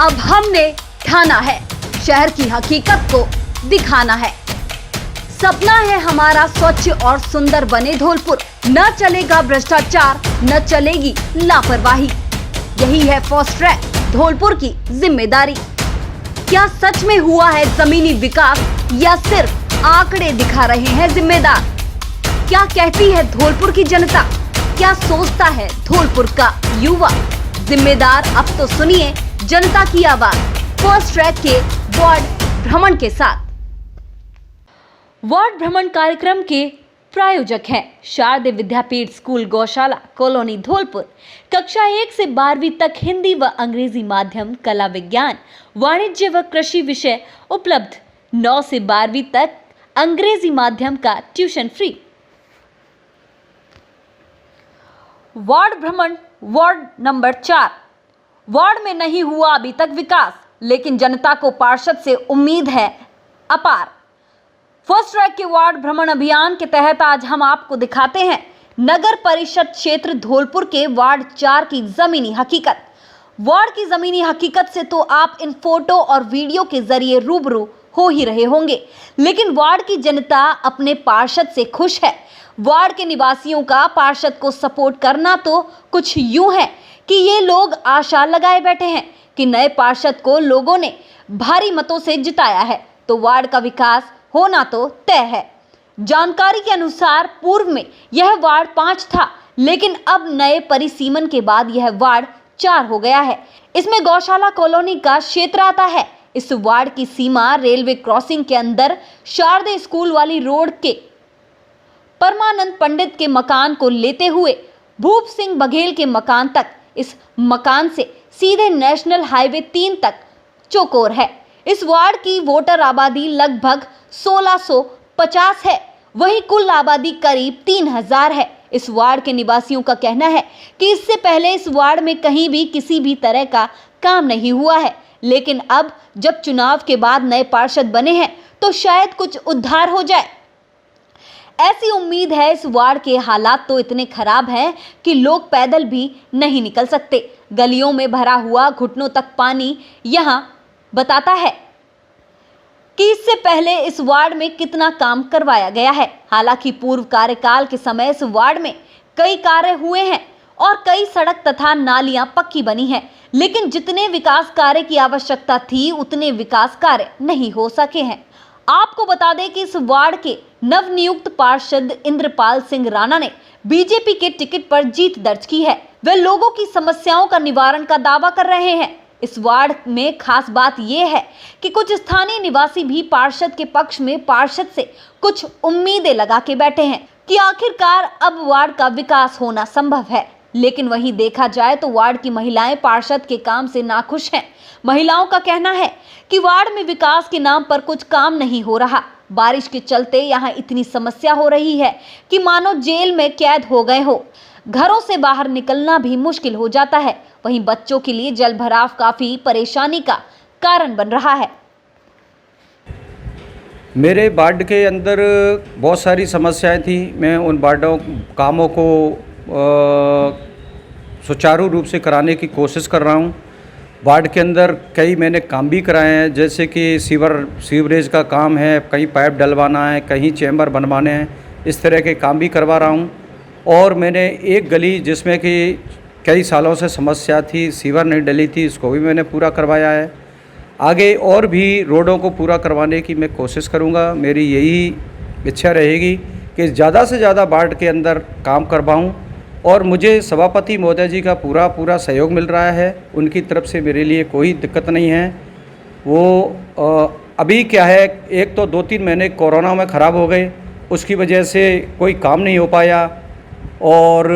अब हमने ठाना है, शहर की हकीकत को दिखाना है। सपना है हमारा स्वच्छ और सुंदर बने धौलपुर। न चलेगा भ्रष्टाचार, न चलेगी लापरवाही। यही है फास्ट ट्रैक धौलपुर की जिम्मेदारी। क्या सच में हुआ है जमीनी विकास या सिर्फ आंकड़े दिखा रहे हैं जिम्मेदार? क्या कहती है धौलपुर की जनता? क्या सोचता है धौलपुर का युवा? जिम्मेदार अब तो सुनिए जनता की आवाज फास्ट ट्रैक के वार्ड भ्रमण के साथ। वार्ड भ्रमण कार्यक्रम के प्रायोजक हैं शारदीय विद्यापीठ स्कूल गौशाला कॉलोनी धौलपुर। कक्षा 1 से 12वीं तक हिंदी व अंग्रेजी माध्यम, कला विज्ञान, वाणिज्य व कृषि विषय उपलब्ध। 9 से 12वीं तक अंग्रेजी माध्यम का ट्यूशन फ्री। वार्ड भ्रमण वार्ड नंबर 4। वार्ड में नहीं हुआ अभी तक विकास, लेकिन जनता को पार्षद से उम्मीद है अपार। फर्स्ट ट्रैक के वार्ड भ्रमण अभियान के तहत आज हम आपको दिखाते हैं नगर परिषद क्षेत्र धौलपुर के वार्ड 4 की जमीनी हकीकत। वार्ड की जमीनी हकीकत से तो आप इन फोटो और वीडियो के जरिए रूबरू हो ही रहे होंगे, लेकिन वार्ड की जनता अपने पार्षद से खुश है। वार्ड के निवासियों का पार्षद को सपोर्ट करना तो कुछ यूं है कि ये लोग आशा लगाए बैठे हैं कि नए पार्षद को लोगों ने भारी मतों से जिताया है तो वार्ड का विकास होना तो तय है। जानकारी के अनुसार पूर्व में यह वार्ड 5 था, लेकिन अब नए परिसीमन के बाद यह वार्ड 4 हो गया है। इसमें गौशाला कॉलोनी का क्षेत्र आता है। इस वार्ड की सीमा रेलवे क्रॉसिंग के अंदर शारदीय स्कूल वाली रोड के परमानंद पंडित के मकान को लेते हुए भूप सिंह बघेल के मकान तक, इस मकान से सीधे नेशनल हाईवे 3 तक चौकोर है। इस वार्ड की वोटर आबादी लगभग 1650 है, वहीं कुल आबादी करीब 3000 है। इस वार्ड के निवासियों का कहना है कि इससे पहले इस वार्ड में कहीं भी किसी भी तरह का काम नहीं हुआ है, लेकिन अब जब चुनाव के बाद नए पार्षद बने हैं तो शायद कुछ उद्धार हो जाए, ऐसी उम्मीद है। इस वार्ड के हालात तो इतने खराब हैं कि लोग पैदल भी नहीं निकल सकते। गलियों में भरा हुआ घुटनों तक पानी यहां बताता है कि इससे पहले इस वार्ड में कितना काम करवाया गया है। हालांकि पूर्व कार्यकाल के समय इस वार्ड में कई कार्य हुए हैं और कई सड़क तथा नालियां पक्की बनी हैं, लेकिन जितने विकास कार्य की आवश्यकता थी उतने विकास कार्य नहीं हो सके हैं। आपको बता दें कि इस वार्ड के नवनियुक्त पार्षद इंद्रपाल सिंह राणा ने बीजेपी के टिकट पर जीत दर्ज की है। वे लोगों की समस्याओं का निवारण का दावा कर रहे हैं। इस वार्ड में खास बात यह है कि कुछ स्थानीय निवासी भी पार्षद के पक्ष में पार्षद से कुछ उम्मीदें लगा के बैठे हैं कि आखिरकार अब वार्ड का विकास होना संभव है। लेकिन वहीं देखा जाए तो वार्ड की महिलाएं पार्षद के काम से नाखुश हैं। महिलाओं का कहना है कि वार्ड में विकास के नाम पर कुछ काम नहीं हो रहा। बारिश के चलते यहाँ इतनी समस्या हो रही है कि मानो जेल में कैद हो गए हो। घरों से बाहर निकलना भी मुश्किल हो जाता है। वहीं बच्चों के लिए जल भराव काफी परेशानी का कारण बन रहा है। मेरे वार्ड के अंदर बहुत सारी समस्याएं थी। मैं उन वार्डों कामों को सुचारू रूप से कराने की कोशिश कर रहा हूं। वार्ड के अंदर कई मैंने काम भी कराए हैं, जैसे कि सीवरेज का काम है, कहीं पाइप डलवाना है, कहीं चैम्बर बनवाने हैं, इस तरह के काम भी करवा रहा हूं। और मैंने एक गली जिसमें कि कई सालों से समस्या थी, सीवर नहीं डली थी, इसको भी मैंने पूरा करवाया है। आगे और भी रोडों को पूरा करवाने की मैं कोशिश करूंगा। मेरी यही इच्छा रहेगी कि ज़्यादा से ज़्यादा वार्ड के अंदर काम करवाऊं और मुझे सभापति महोदय जी का पूरा सहयोग मिल रहा है। उनकी तरफ से मेरे लिए कोई दिक्कत नहीं है। वो अभी क्या है, एक तो 2-3 महीने कोरोना में ख़राब हो गए, उसकी वजह से कोई काम नहीं हो पाया और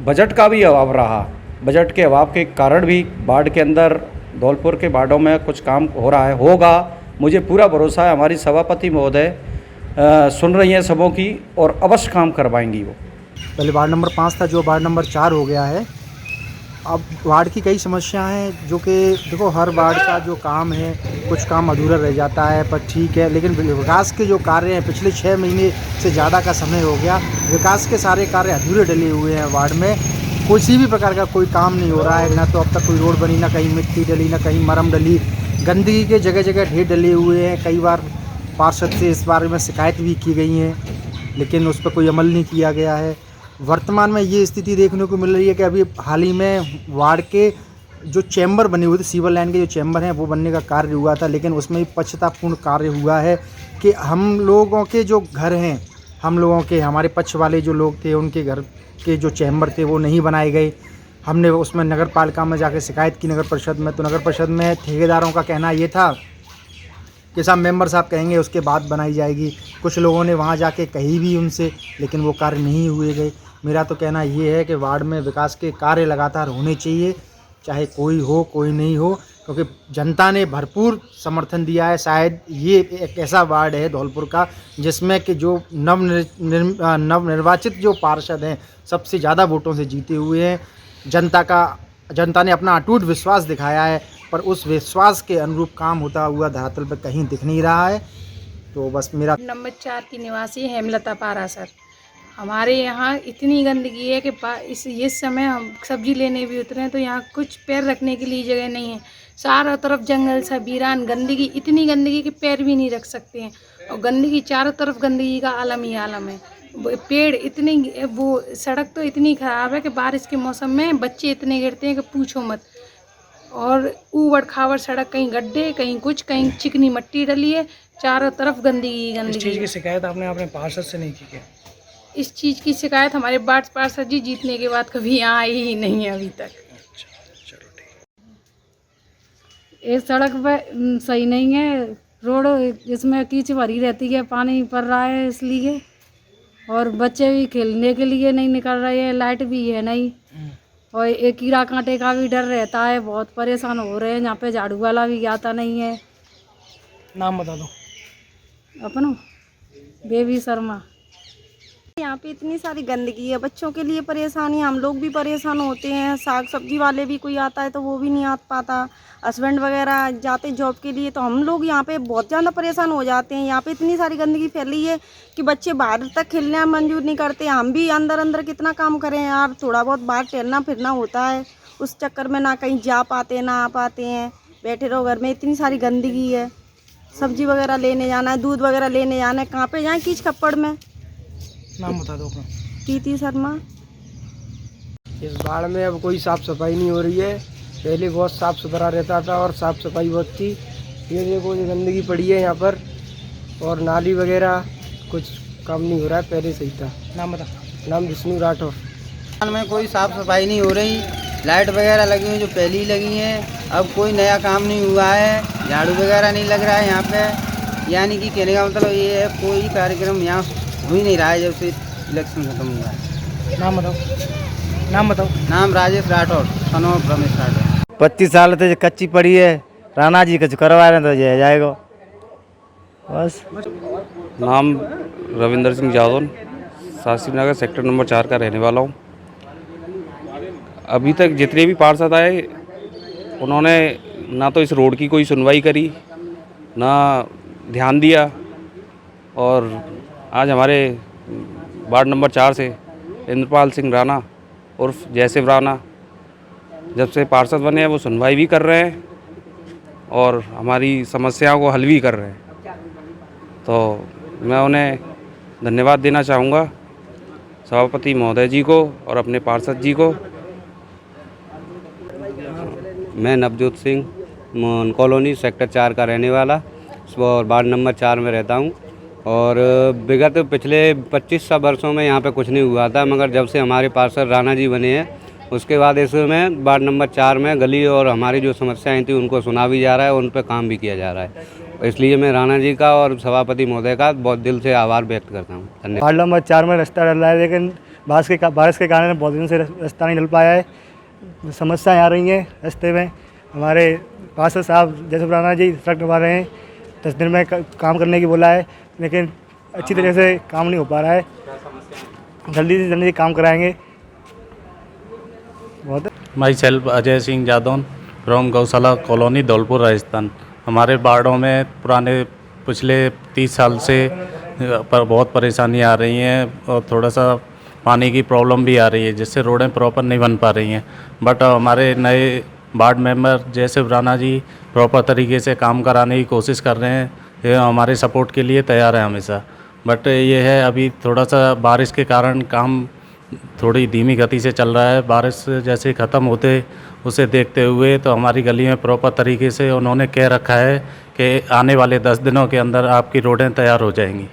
बजट का भी अभाव रहा। बजट के अभाव के कारण भी वार्ड के अंदर धौलपुर के वार्डों में कुछ काम हो रहा है, होगा। मुझे पूरा भरोसा है हमारी सभापति महोदय सुन रही हैं सबों की और अवश्य काम करवाएंगी। वो पहले वार्ड नंबर 5 था, जो वार्ड नंबर 4 हो गया है। अब वार्ड की कई समस्याएं हैं, जो कि देखो हर वार्ड का जो काम है, कुछ काम अधूरा रह जाता है, पर ठीक है। लेकिन विकास के जो कार्य हैं, पिछले 6 महीने से ज़्यादा का समय हो गया, विकास के सारे कार्य अधूरे डले हुए हैं वार्ड में। किसी भी प्रकार का कोई काम नहीं हो रहा है। ना तो अब तक कोई रोड बनी, ना कहीं मिट्टी डली, ना कहीं मरम डली। गंदगी के जगह जगह ढेर डले हुए हैं। कई बार पार्षद से इस बारे में शिकायत भी की गई हैं, लेकिन उस पर कोई अमल नहीं किया गया है। वर्तमान में ये स्थिति देखने को मिल रही है कि अभी हाल ही में वार्ड के जो चैम्बर बने हुए थे, सीवर लाइन के जो चैम्बर हैं वो बनने का कार्य हुआ था, लेकिन उसमें भी पश्चातापूर्ण कार्य हुआ है कि हम लोगों के जो घर हैं, हम लोगों के हमारे पक्ष वाले जो लोग थे उनके घर के जो चैम्बर थे वो नहीं बनाए गए। हमने उसमें नगर पालिका में जाके शिकायत की, नगर परिषद में, तो नगर परिषद में ठेकेदारों का कहना ये था कि साहब मेंबर साहब कहेंगे उसके बाद बनाई जाएगी। कुछ लोगों ने वहाँ जाके कही भी उनसे, लेकिन वो कार्य नहीं हुए गए। मेरा तो कहना ये है कि वार्ड में विकास के कार्य लगातार होने चाहिए, चाहे कोई हो कोई नहीं हो, क्योंकि जनता ने भरपूर समर्थन दिया है। शायद ये एक ऐसा वार्ड है धौलपुर का जिसमें कि जो नवनिर्वाचित जो पार्षद हैं सबसे ज़्यादा वोटों से जीते हुए हैं। जनता ने अपना अटूट विश्वास दिखाया है, पर उस विश्वास के अनुरूप काम होता हुआ धरातल पर कहीं दिख नहीं रहा है। तो बस मेरा नंबर 4 की निवासी हेमलता पारा सर। हमारे यहाँ इतनी गंदगी है कि इस समय हम सब्जी लेने भी उतरे हैं तो यहाँ कुछ पैर रखने के लिए जगह नहीं है। चारों तरफ जंगल सा वीरान, गंदगी, इतनी गंदगी कि पैर भी नहीं रख सकते हैं। और गंदगी चारों तरफ, गंदगी का आलम ही आलम है। पेड़ इतनी, वो सड़क तो इतनी ख़राब है कि बारिश के मौसम में बच्चे इतने गिरते हैं कि पूछो मत। और ऊबड़ खाबड़ सड़क, कहीं गड्ढे, कहीं कुछ, कहीं चिकनी मट्टी डली है, चारों तरफ गंदगी गंदगी। इस चीज़ की शिकायत आपने अपने पार्षद से नहीं की क्या? इस चीज़ की शिकायत हमारे वार्ड पार्षद जी जीतने के बाद कभी यहाँ आई ही नहीं है अभी तक। ये सड़क पे सही नहीं है, रोड इसमें कीचड़ भरी रहती है, पानी पड़ रहा है इसलिए, और बच्चे भी खेलने के लिए नहीं निकल रहे हैं, लाइट भी है नहीं, और एक कीड़ा कांटे का भी डर रहता है। बहुत परेशान हो रहे हैं। यहाँ पे झाड़ू वाला भी आता नहीं है। नाम बता दो। अपनो बेबी शर्मा। यहाँ पे इतनी सारी गंदगी है, बच्चों के लिए परेशानी, हम लोग भी परेशान होते हैं। साग सब्जी वाले भी कोई आता है तो वो भी नहीं आ पाता। हस्बैंड वगैरह जाते जॉब के लिए, तो हम लोग यहाँ पे बहुत ज़्यादा परेशान हो जाते हैं। यहाँ पे इतनी सारी गंदगी फैली है कि बच्चे बाहर तक खेलने मंजूर नहीं करते। हम भी अंदर अंदर कितना काम करें यार, थोड़ा बहुत बाहर टहलना फिरना होता है, उस चक्कर में ना कहीं जा पाते ना आ पाते हैं, बैठे रहो घर में। इतनी सारी गंदगी है, सब्जी वगैरह लेने जाना है, दूध वगैरह लेने जाना है, कहाँ पे जाएँ कीच खप्पड़ में। नाम बता दो अपना। प्रीति शर्मा। इस बाढ़ में अब कोई साफ़ सफाई नहीं हो रही है। पहले बहुत साफ़ सुथरा रहता था और साफ़ सफाई बहुत थी। ये देखो ये गंदगी पड़ी है यहाँ पर, और नाली वगैरह कुछ काम नहीं हो रहा है, पहले सही था। नाम बता। नाम विष्णु राठौर। में कोई साफ़ सफाई नहीं हो रही, लाइट वगैरह लगी हुई जो पहले ही लगी हैं, अब कोई नया काम नहीं हुआ है, झाड़ू वगैरह नहीं लग रहा है यहाँ पे। यानी कि कहने का मतलब ये है कोई कार्यक्रम यहाँ हो ही नहीं रहा है जब से इलेक्शन खत्म हुआ है। नाम बताओ। नाम बताओ। नाम राजेश राठौर, सन ऑफ रमेश राठौर। 25 साल से कच्ची पड़ी है, राणा जी कुछ करवा रहे हैं तो जाएगा बस। नाम रविंदर सिंह जादौन, शास्त्री नगर सेक्टर नंबर 4 का रहने वाला हूँ। अभी तक जितने भी पार्षद आए उन्होंने ना तो इस रोड की कोई सुनवाई करी, ना ध्यान दिया। और आज हमारे वार्ड नंबर 4 से इंद्रपाल सिंह राणा उर्फ जयशिव राणा जब से पार्षद बने हैं वो सुनवाई भी कर रहे हैं और हमारी समस्याओं को हल भी कर रहे हैं। तो मैं उन्हें धन्यवाद देना चाहूँगा, सभापति महोदय जी को और अपने पार्षद जी को। मैं नवजोत सिंह, मोहन कॉलोनी सेक्टर 4 का रहने वाला और वार्ड नंबर 4 में रहता हूँ। और विगत पिछले 25 वर्षों में यहाँ पे कुछ नहीं हुआ था, मगर जब से हमारे पार्षद राणा जी बने हैं उसके बाद इसमें वार्ड नंबर 4 में गली और हमारी जो समस्याएं थी उनको सुना भी जा रहा है, उन पर काम भी किया जा रहा है। इसलिए मैं राणा जी का और सभापति महोदय का बहुत दिल से आभार व्यक्त करता हूँ। धन्यवाद। वार्ड नंबर 4 में रास्ता डल रहा है, लेकिन बारिश के कारण बहुत दिन से रास्ता नहीं डल पाया है। समस्याएँ आ रही हैं रास्ते में। हमारे पार्षद साहब जयशिव राणा जी सड़क बनवा रहे हैं, 10 दिन में काम करने की बोला है, लेकिन अच्छी तरह से काम नहीं हो पा रहा है। जल्दी से जल्दी काम कराएंगे। बहुत my self Ajay Singh Jadaun from गौशाला कॉलोनी धौलपुर राजस्थान। हमारे वार्डों में पुराने पिछले 30 साल से बहुत परेशानी आ रही हैं और थोड़ा सा पानी की प्रॉब्लम भी आ रही है, जिससे रोडें प्रॉपर नहीं बन पा रही हैं। बट हमारे नए वार्ड मेंबर जैसे राणा जी प्रॉपर तरीके से काम कराने की कोशिश कर रहे हैं, ये हमारे सपोर्ट के लिए तैयार है हमेशा। बट ये है अभी थोड़ा सा बारिश के कारण काम थोड़ी धीमी गति से चल रहा है। बारिश जैसे ख़त्म होते उसे देखते हुए तो हमारी गली में प्रॉपर तरीके से उन्होंने कह रखा है कि आने वाले 10 दिनों के अंदर आपकी रोडें तैयार हो जाएंगी।